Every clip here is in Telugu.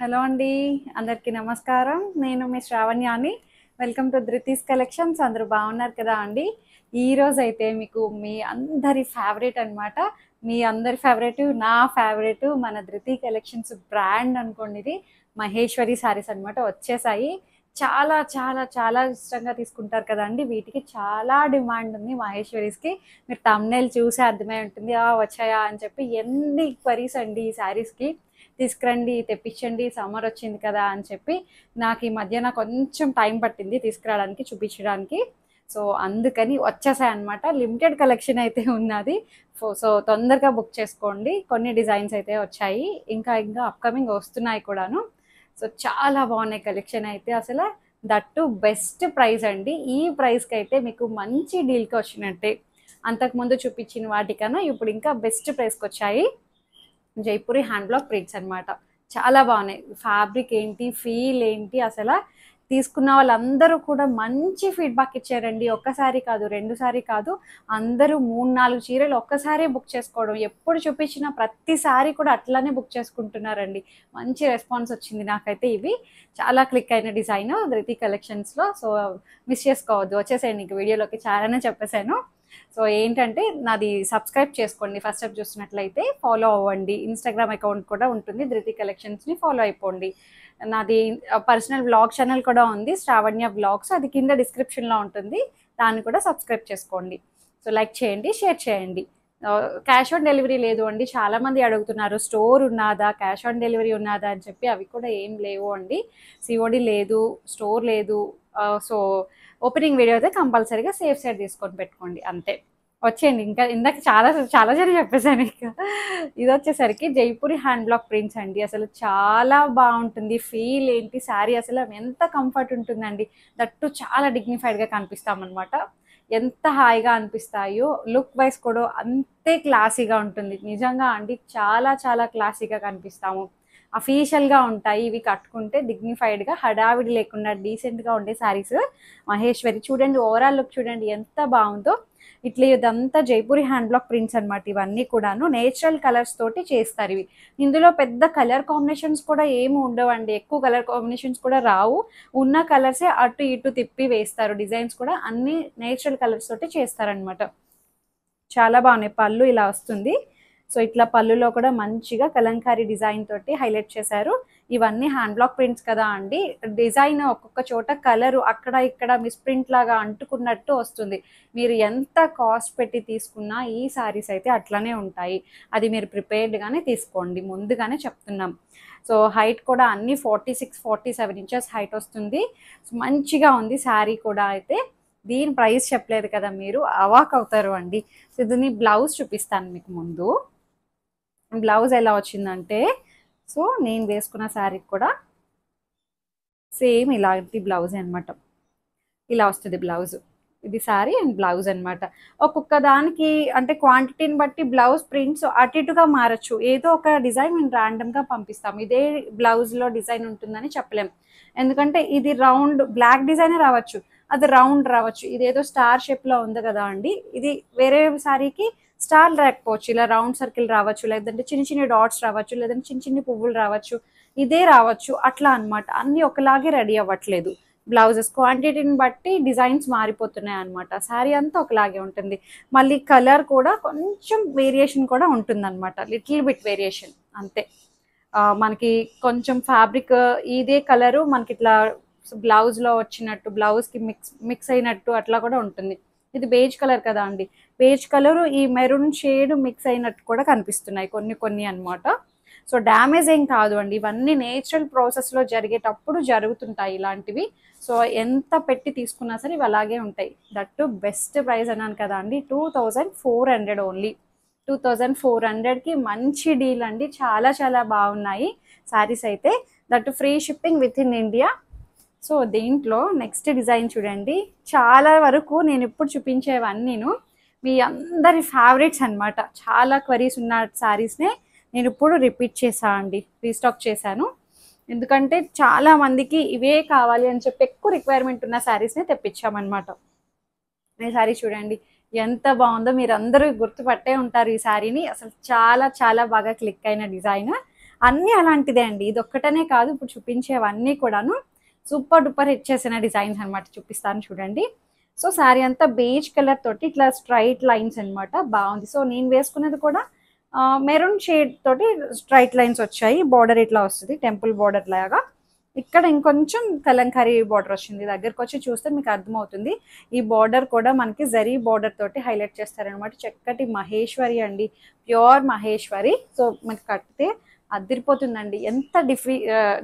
హలో అండి, అందరికీ నమస్కారం. నేను మీ శ్రావణ్యాని. Welcome to Dhruti's collections. అందరూ బాగున్నారు కదా అండి? ఈరోజు అయితే మీకు మీ అందరి ఫేవరెట్ అనమాట, మీ అందరి ఫేవరెట్, నా ఫేవరెట్, మన ధృతి కలెక్షన్స్ బ్రాండ్ అనుకోండి. ఇది మహేశ్వరి శారీస్ అనమాట వచ్చేసాయి. చాలా చాలా చాలా ఇష్టంగా తీసుకుంటారు కదండి. వీటికి చాలా డిమాండ్ ఉంది మహేశ్వరీస్కి. మీరు తమ్నేల్ చూసి అర్థమై ఉంటుంది వచ్చాయా అని చెప్పి. ఎన్ని క్వరీస్ అండి ఈ శారీస్కి. తీసుకురండి, తెప్పించండి, సమ్మర్ వచ్చింది కదా అని చెప్పి. నాకు ఈ మధ్యన కొంచెం టైం పట్టింది తీసుకురావడానికి, చూపించడానికి. సో అందుకని వచ్చేసాయి అనమాట. లిమిటెడ్ కలెక్షన్ అయితే ఉన్నది. సో తొందరగా బుక్ చేసుకోండి. కొన్ని డిజైన్స్ అయితే వచ్చాయి, ఇంకా ఇంకా అప్కమింగ్ వస్తున్నాయి కూడాను. సో చాలా బాగున్నాయి కలెక్షన్ అయితే. అసలు దట్టు బెస్ట్ ప్రైస్ అండి. ఈ ప్రైస్కి అయితే మీకు మంచి డీల్కి వచ్చినట్టే. అంతకుముందు చూపించిన వాటికన్నా ఇప్పుడు ఇంకా బెస్ట్ ప్రైస్కి వచ్చాయి. జైపూరి హ్యాండ్ బ్లాక్ ప్రింట్స్ అనమాట. చాలా బాగున్నాయి. ఫ్యాబ్రిక్ ఏంటి, ఫీల్ ఏంటి, అసలు తీసుకున్న వాళ్ళందరూ కూడా మంచి ఫీడ్బ్యాక్ ఇచ్చారండి. ఒక్కసారి కాదు, రెండుసారి కాదు, అందరూ 3-4 చీరలు ఒక్కసారి బుక్ చేసుకోవడం. ఎప్పుడు చూపించిన ప్రతిసారి కూడా అట్లానే బుక్ చేసుకుంటున్నారండి. మంచి రెస్పాన్స్ వచ్చింది నాకైతే. ఇవి చాలా క్లిక్ అయిన డిజైన్ ధృతి కలెక్షన్స్లో. సో మిస్ చేసుకోవద్దు, వచ్చేసేయండి. ఇంక వీడియోలోకి చాలానే చెప్పేశాను. సో ఏంటంటే నాది సబ్స్క్రైబ్ చేసుకోండి. ఫస్ట్ టైం చూస్తున్నట్లయితే ఫాలో అవ్వండి. ఇన్స్టాగ్రామ్ అకౌంట్ కూడా ఉంటుంది, ధృతి కలెక్షన్స్ని ఫాలో అయిపోండి. నాది పర్సనల్ వ్లాగ్ ఛానల్ కూడా ఉంది, శ్రావణ్య వ్లాగ్స్. అది కింద డిస్క్రిప్షన్లో ఉంటుంది, దాన్ని కూడా సబ్స్క్రైబ్ చేసుకోండి. సో లైక్ చేయండి, షేర్ చేయండి. క్యాష్ ఆన్ డెలివరీ లేదు అండి. చాలామంది అడుగుతున్నారు స్టోర్ ఉన్నదా, క్యాష్ ఆన్ డెలివరీ ఉన్నదా అని చెప్పి. అవి కూడా ఏం లేవు అండి. సిఓడి లేదు, స్టోర్ లేదు. సో ఓపెనింగ్ వీడియో అయితే కంపల్సరీగా సేఫ్ సైడ్ తీసుకొని పెట్టుకోండి, అంతే. వచ్చేయండి. ఇంకా ఇందాక చాలా చాలా సరి చెప్పేశాను. ఇక ఇది వచ్చేసరికి జైపూరి హ్యాండ్ బ్లాక్ ప్రింట్స్ అండి. అసలు చాలా బాగుంటుంది. ఫీల్ ఏంటి, శారీ అసలు ఎంత కంఫర్ట్ ఉంటుందండి. దట్టు చాలా డిగ్నిఫైడ్గా కనిపిస్తామన్నమాట. ఎంత హాయిగా అనిపిస్తాయో. లుక్ వైజ్ కూడా అంతే క్లాసీగా ఉంటుంది. నిజంగా అండి, చాలా చాలా క్లాసీగా కనిపిస్తాము. అఫీషియల్గా ఉంటాయి ఇవి కట్టుకుంటే. డిగ్నిఫైడ్గా, హడావిడి లేకుండా డీసెంట్గా ఉండే శారీస్ మహేశ్వరి. చూడండి, ఓవరాల్ లుక్ చూడండి ఎంత బాగుందో. ఇట్లా ఇదంతా జైపూరి హ్యాండ్ బ్లాక్ ప్రింట్స్ అనమాట. ఇవన్నీ కూడాను నేచురల్ కలర్స్ తోటి చేస్తారు ఇవి. ఇందులో పెద్ద కలర్ కాంబినేషన్స్ కూడా ఏమి ఉండవండి. ఎక్కువ కలర్ కాంబినేషన్స్ కూడా రావు. ఉన్న కలర్సే అటు ఇటు తిప్పి వేస్తారు. డిజైన్స్ కూడా అన్ని నేచురల్ కలర్స్ తోటి చేస్తారనమాట. చాలా బాగున్నాయి. పళ్ళు ఇలా వస్తుంది. సో ఇట్లా పళ్ళులో కూడా మంచిగా కలంకారీ డిజైన్ తోటి హైలైట్ చేశారు. ఇవన్నీ హ్యాండ్ బ్లాక్ ప్రింట్స్ కదా అండి. డిజైన్ ఒక్కొక్క చోట కలరు అక్కడ ఇక్కడ మిస్ప్రింట్ లాగా అంటుకున్నట్టు వస్తుంది. మీరు ఎంత కాస్ట్ పెట్టి తీసుకున్నా ఈ శారీస్ అయితే అట్లనే ఉంటాయి. అది మీరు ప్రిపేర్డ్గానే తీసుకోండి, ముందుగానే చెప్తున్నాం. సో హైట్ కూడా అన్ని 46-47 ఇంచెస్ హైట్ వస్తుంది. సో మంచిగా ఉంది శారీ కూడా. అయితే దీని ప్రైస్ చెప్పలేదు కదా, మీరు అవాక్ అవుతారు అండి. సో దీన్ని బ్లౌజ్ చూపిస్తాను మీకు ముందు. బ్లౌజ్ ఎలా వచ్చిందంటే, సో నేను వేసుకున్న శారీకి కూడా సేమ్ ఇలాంటి బ్లౌజ్ అనమాట. ఇలా వస్తుంది బ్లౌజ్. ఇది శారీ అండ్ బ్లౌజ్ అనమాట. ఒక్కొక్క దానికి అంటే క్వాంటిటీని బట్టి బ్లౌజ్ ప్రింట్స్ అటు ఇటుగా మారచ్చు. ఏదో ఒక డిజైన్ మేము ర్యాండమ్గా పంపిస్తాం. ఇదే బ్లౌజ్లో డిజైన్ ఉంటుందని చెప్పలేం. ఎందుకంటే ఇది రౌండ్ బ్లాక్ డిజైనే రావచ్చు, అది రౌండ్ రావచ్చు. ఇదేదో స్టార్ షేప్లో ఉంది కదా అండి, ఇది వేరే శారీకి స్టార్ రాకపోవచ్చు. ఇలా రౌండ్ సర్కిల్ రావచ్చు, లేదంటే చిన్న చిన్న డాట్స్ రావచ్చు, లేదంటే చిన్న చిన్న పువ్వులు రావచ్చు, ఇదే రావచ్చు. అట్లా అనమాట. అన్నీ ఒకలాగే రెడీ అవ్వట్లేదు. బ్లౌజెస్ క్వాంటిటీని బట్టి డిజైన్స్ మారిపోతున్నాయి అనమాట. శారీ అంతా ఒకలాగే ఉంటుంది. మళ్ళీ కలర్ కూడా కొంచెం వేరియేషన్ కూడా ఉంటుందన్నమాట. లిటిల్ బిట్ వేరియేషన్ అంతే. మనకి కొంచెం ఫ్యాబ్రిక్ ఇదే కలరు మనకి ఇట్లా బ్లౌజ్లో వచ్చినట్టు, బ్లౌజ్కి మిక్స్ అయినట్టు అట్లా కూడా ఉంటుంది. ఇది బేజ్ కలర్ కదా అండి. బేజ్ కలరు ఈ మెరూన్ షేడ్ మిక్స్ అయినట్టు కూడా కనిపిస్తున్నాయి కొన్ని కొన్ని అనమాట. సో డ్యామేజ్ ఏం కాదు అండి. ఇవన్నీ నేచురల్ ప్రాసెస్లో జరిగేటప్పుడు జరుగుతుంటాయి ఇలాంటివి. సో ఎంత పెట్టి తీసుకున్నా సరే ఇవి అలాగే ఉంటాయి. దట్టు బెస్ట్ ప్రైస్ అన్నాను కదా అండి. 2400 ఓన్లీ. 2400కి మంచి డీల్ అండి. చాలా చాలా బాగున్నాయి శారీస్ అయితే. That free shipping with in India. So దీంట్లో నెక్స్ట్ డిజైన్ చూడండి. చాలా వరకు నేను ఇప్పుడు చూపించేవన్నీను మీ అందరి ఫేవరెట్స్ అనమాట. చాలా క్వరీస్ ఉన్న శారీస్నే నేను ఇప్పుడు రిపీట్ చేశాను అండి, రీస్టాక్ చేశాను. ఎందుకంటే చాలా మందికి ఇవే కావాలి అని చెప్పి ఎక్కువ రిక్వైర్మెంట్ ఉన్న శారీస్నే తెప్పించామన్నమాట. ఈ శారీ చూడండి ఎంత బాగుందో. మీరు అందరూ గుర్తుపట్టే ఉంటారు ఈ శారీని. అసలు చాలా చాలా బాగా క్లిక్ అయిన డిజైన్. అన్నీ అలాంటిదే అండి. ఇది ఒక్కటనే కాదు, ఇప్పుడు చూపించేవన్నీ కూడాను సూపర్ డూపర్ హిట్ చేసిన డిజైన్స్ అనమాట. చూపిస్తాను చూడండి. సో శారీ అంతా బేజ్ కలర్ తోటి ఇట్లా స్ట్రైట్ లైన్స్ అనమాట, బాగుంది. సో నేను వేసుకున్నది కూడా మెరూన్ షేడ్ తోటి స్ట్రైట్ లైన్స్ వచ్చాయి. బార్డర్ ఇట్లా వస్తుంది, టెంపుల్ బార్డర్ లాగా. ఇక్కడ ఇంకొంచెం కలంకారీ బార్డర్ వచ్చింది. దగ్గరకు వచ్చి చూస్తే మీకు అర్థమవుతుంది. ఈ బార్డర్ కూడా మనకి జరీ బార్డర్ తోటి హైలైట్ చేస్తారనమాట. చక్కటి మహేశ్వరి అండి, ప్యూర్ మహేశ్వరి. సో మనకి కడితే అదిరిపోతుందండి. ఎంత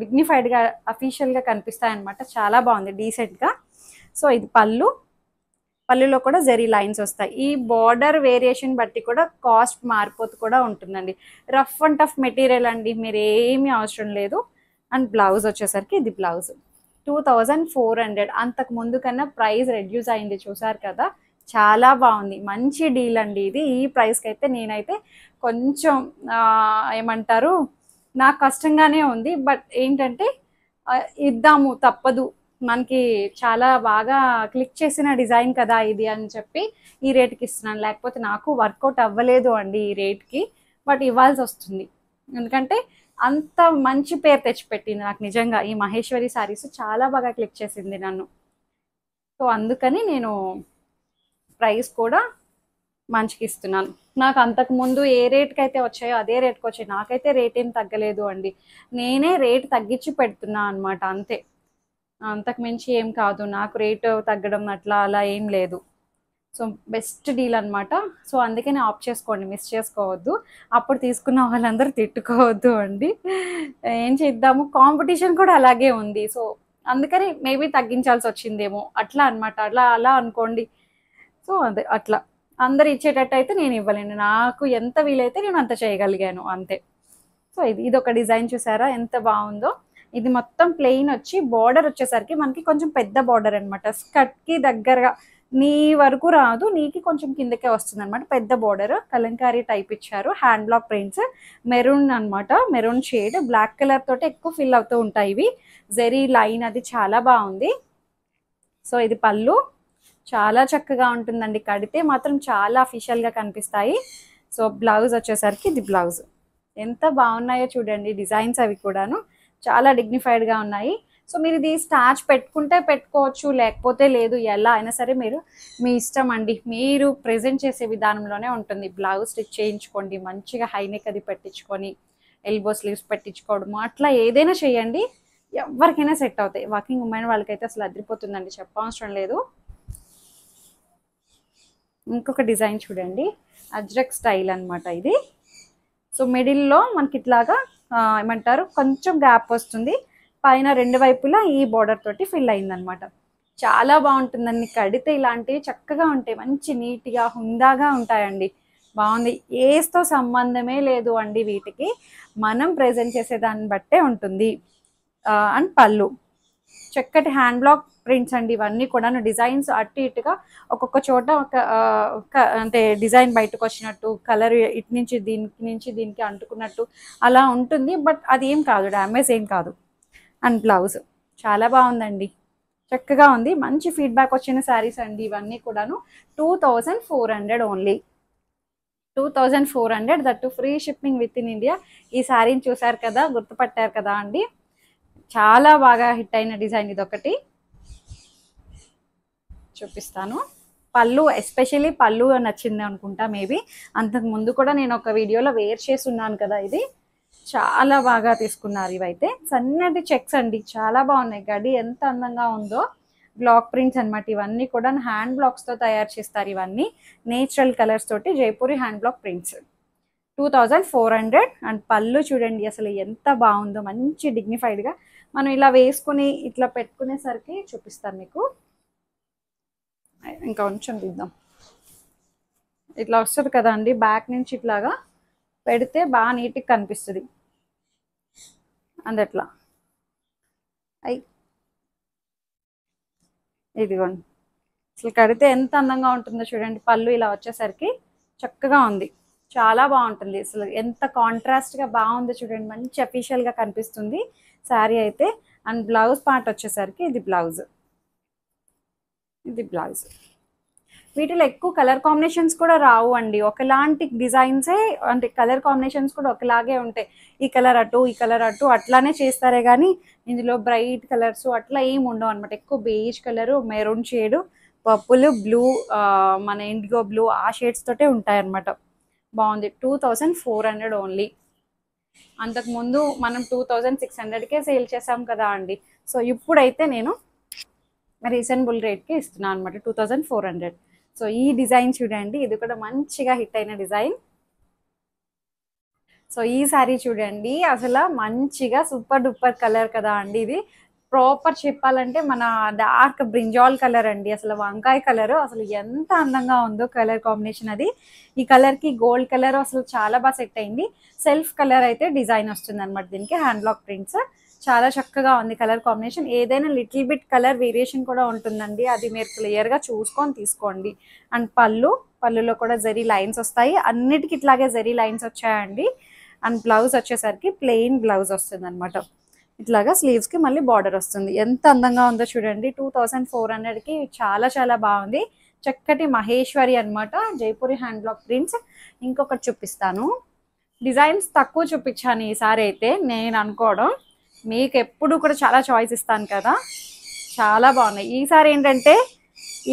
డిగ్నిఫైడ్గా అఫీషియల్గా కనిపిస్తాయన్నమాట. చాలా బాగుంది, డీసెంట్గా. సో ఇది పళ్ళులో కూడా జరీ లైన్స్ వస్తాయి. ఈ బార్డర్ వేరియేషన్ బట్టి కూడా కాస్ట్ మారిపోతూ కూడా ఉంటుందండి. రఫ్ అండ్ టఫ్ మెటీరియల్ అండి, మీరు ఏమీ అవసరం లేదు. అండ్ బ్లౌజ్ వచ్చేసరికి ఇది బ్లౌజ్ 2400. అంతకు ముందు కన్నా ప్రైస్ రెడ్యూస్ అయింది, చూసారు కదా. చాలా బాగుంది, మంచి డీల్ అండి ఇది. ఈ ప్రైస్కి అయితే నేనైతే కొంచెం ఏమంటారు, నాకు కష్టంగానే ఉంది. బట్ ఏంటంటే ఇద్దాము, తప్పదు, మనకి చాలా బాగా క్లిక్ చేసిన డిజైన్ కదా ఇది అని చెప్పి ఈ రేట్కి ఇస్తున్నాను. లేకపోతే నాకు వర్కౌట్ అవ్వలేదు అండి ఈ రేట్కి, బట్ ఇవ్వాల్సి వస్తుంది. ఎందుకంటే అంత మంచి పేరు తెచ్చిపెట్టింది నాకు నిజంగా ఈ మహేశ్వరి శారీస్. చాలా బాగా క్లిక్ చేసింది నన్ను. సో అందుకని నేను ప్రైస్ కూడా మంచికి ఇస్తున్నాను. నాకు అంతకు ముందు ఏ రేట్కి అయితే వచ్చాయో అదే రేట్కి వచ్చాయి. నాకైతే రేట్ ఏం తగ్గలేదు అండి, నేనే రేట్ తగ్గించి పెడుతున్నా అనమాట, అంతే. అంతకు మించి ఏం కాదు, నాకు రేటు తగ్గడం అట్లా అలా ఏం లేదు. సో బెస్ట్ డీల్ అనమాట. సో అందుకని ఆప్ చేసుకోండి, మిస్ చేసుకోవద్దు. అప్పుడు తీసుకున్న వాళ్ళందరూ తిట్టుకోవద్దు అండి. ఏం చేద్దాము, కాంపిటీషన్ కూడా అలాగే ఉంది. సో అందుకని మేబీ తగ్గించాల్సి వచ్చిందేమో, అట్లా అనమాట. అలా అనుకోండి. సో అదే అట్లా అందరు ఇచ్చేటట్టు అయితే నేను ఇవ్వలేను. నాకు ఎంత వీలైతే నేను అంత చేయగలిగాను, అంతే. సో ఇది ఒక డిజైన్ చూసారా ఎంత బాగుందో. ఇది మొత్తం ప్లెయిన్ వచ్చి బార్డర్ వచ్చేసరికి మనకి కొంచెం పెద్ద బార్డర్ అనమాట. స్కర్ట్కి దగ్గరగా నీ వరకు రాదు, నీకి కొంచెం కిందకే వస్తుంది అనమాట. పెద్ద బార్డర్, కలంకారీ టైప్ ఇచ్చారు. హ్యాండ్ బ్లాక్ ప్రింట్స్, మెరూన్ అనమాట, మెరూన్ షేడ్. బ్లాక్ కలర్ తోటి ఎక్కువ ఫిల్ అవుతూ ఉంటాయి ఇవి. జెరీ లైన్ అది చాలా బాగుంది. సో ఇది పళ్ళు, చాలా చక్కగా ఉంటుందండి. కడితే మాత్రం చాలా అఫీషియల్గా కనిపిస్తాయి. సో బ్లౌజ్ వచ్చేసరికి ఇది బ్లౌజ్. ఎంత బాగున్నాయో చూడండి డిజైన్స్, అవి కూడాను చాలా డిగ్నిఫైడ్గా ఉన్నాయి. సో మీరు ఇది స్టార్చ్ పెట్టుకుంటే పెట్టుకోవచ్చు, లేకపోతే లేదు. ఎలా అయినా సరే మీరు మీ ఇష్టం అండి, మీరు ప్రెజెంట్ చేసే విధానంలోనే ఉంటుంది. బ్లౌజ్ స్టిచ్ చేయించుకోండి, మంచిగా హైనెక్ అది పెట్టించుకొని ఎల్బో స్లీవ్స్ పెట్టించుకోవడము, అట్లా ఏదైనా చేయండి, ఎవరికైనా సెట్ అవుతాయి. వాకింగ్ ఉమెన్ వాళ్ళకైతే అసలు అదిరిపోతుందండి, చెప్పవసరం లేదు. ఇంకొక డిజైన్ చూడండి, అజ్రక్ స్టైల్ అనమాట ఇది. సో మిడిల్లో మనకి ఇట్లాగా ఏమంటారు, కొంచెం గ్యాప్ వస్తుంది. పైన రెండు వైపులా ఈ బార్డర్ తోటి ఫిల్ అయిందనమాట. చాలా బాగుంటుందండి. కడితే ఇలాంటివి చక్కగా ఉంటాయి, మంచి నీట్గా హుందాగా ఉంటాయండి. బాగుంది. ఏస్తో సంబంధమే లేదు అండి వీటికి, మనం ప్రెజెంట్ చేసే దాన్ని బట్టే ఉంటుంది. అండ్ పళ్ళు చక్కటి హ్యాండ్ బ్లాక్ ప్రింట్స్ అండి. ఇవన్నీ కూడా డిజైన్స్ అటు ఇటుగా ఒక్కొక్క చోట ఒక అంటే డిజైన్ బయటకు వచ్చినట్టు, కలర్ ఇటు నుంచి దీనికి అంటుకున్నట్టు అలా ఉంటుంది. బట్ అది ఏం కాదు, డ్యామేజ్ ఏం కాదు. అండ్ బ్లౌజ్ చాలా బాగుందండి, చక్కగా ఉంది. మంచి ఫీడ్బ్యాక్ వచ్చిన శారీస్ అండి ఇవన్నీ కూడాను. 2400 only, 2400, that free shipping with in India. ఈ శారీని చూసారు కదా, గుర్తుపట్టారు కదా అండి. చాలా బాగా హిట్ అయిన డిజైన్ ఇదొకటి. చూపిస్తాను. పళ్ళు, ఎస్పెషల్లీ పళ్ళు నచ్చింది అనుకుంటా మేబీ. అంతకు ముందు కూడా నేను ఒక వీడియోలో వేర్ చేసి ఉన్నాను కదా, ఇది చాలా బాగా తీసుకున్నారు. ఇవైతే సన్నటి చెక్స్ అండి, చాలా బాగున్నాయి. గడి ఎంత అందంగా ఉందో. బ్లాక్ ప్రింట్స్ అనమాట ఇవన్నీ కూడా, హ్యాండ్ బ్లాక్స్తో తయారు చేస్తారు. ఇవన్నీ నేచురల్ కలర్స్ తోటి Jaipuri hand block prints. 2400. And పళ్ళు చూడండి అసలు ఎంత బాగుందో, మంచి డిగ్నిఫైడ్గా మనం ఇలా వేసుకుని ఇట్లా పెట్టుకునేసరికి చూపిస్తాను మీకు. ఇంకా కొంచెం తీద్దాం. ఇట్లా వస్తుంది కదా అండి, బ్యాక్ నుంచి ఇట్లాగా పెడితే బాగా నీట్గా కనిపిస్తుంది. అందట్లా ఇదిగోండి, అసలు కడితే ఎంత అందంగా ఉంటుందో చూడండి. పళ్ళు ఇలా వచ్చేసరికి చక్కగా ఉంది, చాలా బాగుంటుంది. అసలు ఎంత కాంట్రాస్ట్గా బాగుందో చూడండి, మంచి అఫీషియల్గా కనిపిస్తుంది శారీ అయితే. అండ్ బ్లౌజ్ పార్ట్ వచ్చేసరికి ఇది బ్లౌజ్. వీటిలో ఎక్కువ కలర్ కాంబినేషన్స్ కూడా రావు అండి, ఒకలాంటి డిజైన్సే, అంటే కలర్ కాంబినేషన్స్ కూడా ఒకలాగే ఉంటాయి. ఈ కలర్ అటు ఈ కలర్ అటు అట్లానే చేస్తారే కానీ ఇందులో బ్రైట్ కలర్స్ అట్లా ఏమి ఉండవు అనమాట. ఎక్కువ beige colour, maroon shade, purple, blue, మన ఇండిగో బ్లూ ఆ షేడ్స్ తోటే ఉంటాయి అనమాట. బాగుంది. 2400 ఓన్లీ. అంతకుముందు మనం 2600కే సేల్ చేసాం కదా అండి. సో ఇప్పుడైతే నేను రీజనబుల్ రేట్కి ఇస్తున్నాను అనమాట, 2400. సో ఈ డిజైన్ చూడండి, ఇది కూడా మంచిగా హిట్ అయిన డిజైన్. సో ఈ శారీ చూడండి, అసలు మంచిగా సూపర్ డూపర్ కలర్ కదా అండి. ఇది ప్రాపర్ చెప్పాలంటే మన డార్క్ బ్రింజాల్ కలర్ అండి, అసలు వంకాయ కలర్, అసలు ఎంత అందంగా ఉందో కలర్ కాంబినేషన్ అది. ఈ కలర్కి గోల్డ్ కలర్ అసలు చాలా బాగా సెట్ అయింది. సెల్ఫ్ కలర్ అయితే డిజైన్ వస్తుంది అనమాట, దీనికి హ్యాండ్ బ్లాక్ ప్రింట్స్. చాలా చక్కగా ఉంది కలర్ కాంబినేషన్. ఏదైనా లిటిల్ బిట్ కలర్ వేరియేషన్ కూడా ఉంటుందండి, అది మీరు క్లియర్గా చూసుకొని తీసుకోండి. అండ్ పళ్ళులో కూడా జరీ లైన్స్ వస్తాయి, అన్నిటికీ ఇట్లాగే జరీ లైన్స్ వచ్చాయండి. అండ్ బ్లౌజ్ వచ్చేసరికి ప్లెయిన్ బ్లౌజ్ వస్తుంది అనమాట. ఇట్లాగా స్లీవ్స్కి మళ్ళీ బార్డర్ వస్తుంది. ఎంత అందంగా ఉందో చూడండి. 2400కి చాలా చాలా బాగుంది. చక్కటి మహేశ్వరి అనమాట, జైపూరి హ్యాండ్ బ్లాక్ ప్రింట్స్. ఇంకొకటి చూపిస్తాను. డిజైన్స్ తక్కువ చూపించాను ఈసారి అయితే, నేను అనుకోవడం మీకు ఎప్పుడు కూడా చాలా చాయిస్ ఇస్తాను కదా, చాలా బాగున్నాయి. ఈసారి ఏంటంటే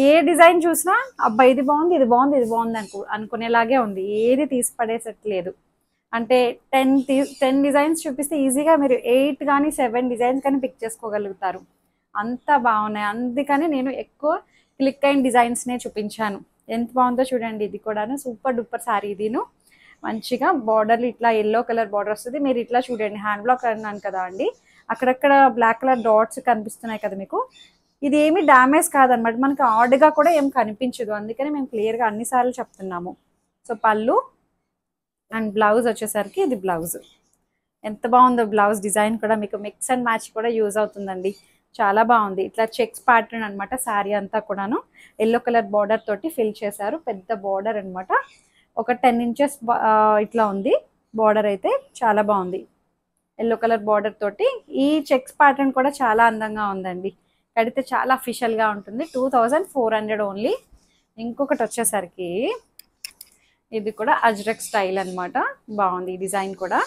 ఏ డిజైన్ చూసినా అబ్బా ఇది బాగుంది ఇది బాగుంది ఇది బాగుంది అనుకునేలాగే ఉంది, ఏది తీసి పడేసట్లేదు. అంటే 10 డిజైన్స్ చూపిస్తే ఈజీగా మీరు 8 కానీ 7 డిజైన్స్ కానీ పిక్ చేసుకోగలుగుతారు, అంత బాగున్నాయి. అందుకని నేను ఎక్కువ క్లిక్ అయిన డిజైన్స్నే చూపించాను. ఎంత బాగుందో చూడండి. ఇది కూడాను సూపర్ డూపర్ శారీ. ఇదిను మంచిగా బార్డర్లు ఇట్లా ఎల్లో కలర్ బార్డర్ వస్తుంది. మీరు ఇట్లా చూడండి, హ్యాండ్ బ్లాక్ అన్నాను కదా అండి, అక్కడక్కడ బ్లాక్ కలర్ డాట్స్ కనిపిస్తున్నాయి కదా మీకు. ఇది ఏమి డ్యామేజ్ కాదనమాట, మనకి ఆడ్గా కూడా ఏం కనిపించదు, అందుకని మేము క్లియర్గా అన్నిసార్లు చెప్తున్నాము. సో పళ్ళు అండ్ బ్లౌజ్ వచ్చేసరికి ఇది బ్లౌజ్. ఎంత బాగుందో బ్లౌజ్ డిజైన్ కూడా, మీకు మిక్స్ అండ్ మ్యాచ్ కూడా యూజ్ అవుతుందండి, చాలా బాగుంది. ఇట్లా చెక్స్ ప్యాటర్న్ అనమాట, శారీ అంతా కూడాను ఎల్లో కలర్ బార్డర్ తోటి ఫిల్ చేశారు, పెద్ద బార్డర్ అనమాట. ఒక 10 ఇంచెస్ ఇట్లా ఉంది బార్డర్, అయితే చాలా బాగుంది. ఎల్లో కలర్ బార్డర్ తోటి ఈ చెక్స్ ప్యాటర్న్ కూడా చాలా అందంగా ఉందండి, కడితే చాలా అఫీషియల్గా ఉంటుంది. 2400 ఓన్లీ. ఇంకొకటి వచ్చేసరికి ఇది కూడా అజ్రక్ స్టైల్ అనమాట, బాగుంది ఈ డిజైన్ కూడా.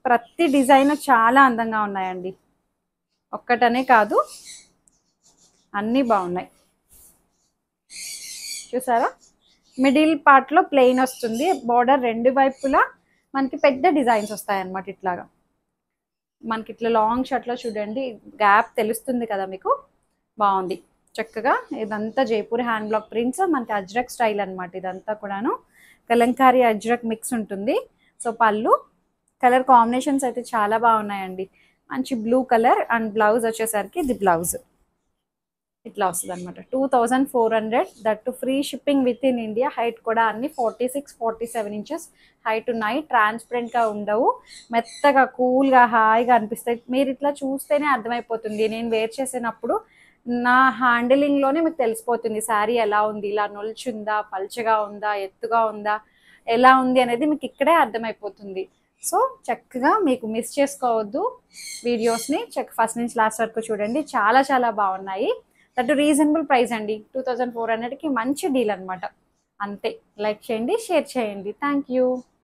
ప్రతి డిజైన్ చాలా అందంగా ఉన్నాయండి, ఒక్కటనే కాదు అన్నీ బాగున్నాయి. చూసారా, మిడిల్ పార్ట్లో ప్లెయిన్ వస్తుంది, బార్డర్ రెండు వైపులా మనకి పెద్ద డిజైన్స్ వస్తాయి అన్నమాట. ఇట్లాగా మనకి ఇట్లా లాంగ్ షర్ట్లో చూడండి, గ్యాప్ తెలుస్తుంది కదా మీకు, బాగుంది చక్కగా. ఇదంతా జైపూర్ హ్యాండ్ బ్లాక్ ప్రింట్స్, మనకి అజ్రక్ స్టైల్ అనమాట. ఇదంతా కూడాను కలంకారీ అజ్రక్ మిక్స్ ఉంటుంది. సో పళ్ళు కలర్ కాంబినేషన్స్ అయితే చాలా బాగున్నాయండి, మంచి బ్లూ కలర్. అండ్ బ్లౌజ్ వచ్చేసరికి ఇది బ్లౌజ్ ఇట్లా వస్తుంది అనమాట. 2400, that free shipping with in India. Height కూడా అన్ని 46-47 ఇంచెస్ హైట్ ఉన్నాయి, ట్రాన్స్పరెంట్గా ఉండవు, మెత్తగా కూల్గా హాయిగా అనిపిస్తాయి. మీరు ఇట్లా చూస్తేనే అర్థమైపోతుంది, నేను వేర్ చేసినప్పుడు నా హ్యాండిలింగ్లోనే మీకు తెలిసిపోతుంది శారీ ఎలా ఉంది, ఇలా నొల్చుందా, పల్చగా ఉందా, ఎత్తుగా ఉందా, ఎలా ఉంది అనేది మీకు ఇక్కడే అర్థమైపోతుంది. సో చక్కగా మీకు మిస్ చేసుకోవద్దు వీడియోస్ని, ఫస్ట్ నుంచి లాస్ట్ వరకు చూడండి, చాలా చాలా బాగున్నాయి. దట్ రీజనబుల్ ప్రైస్ అండి, 2400కి మంచి డీల్ అనమాట. అంతే. లైక్ చేయండి, షేర్ చేయండి. Thank you.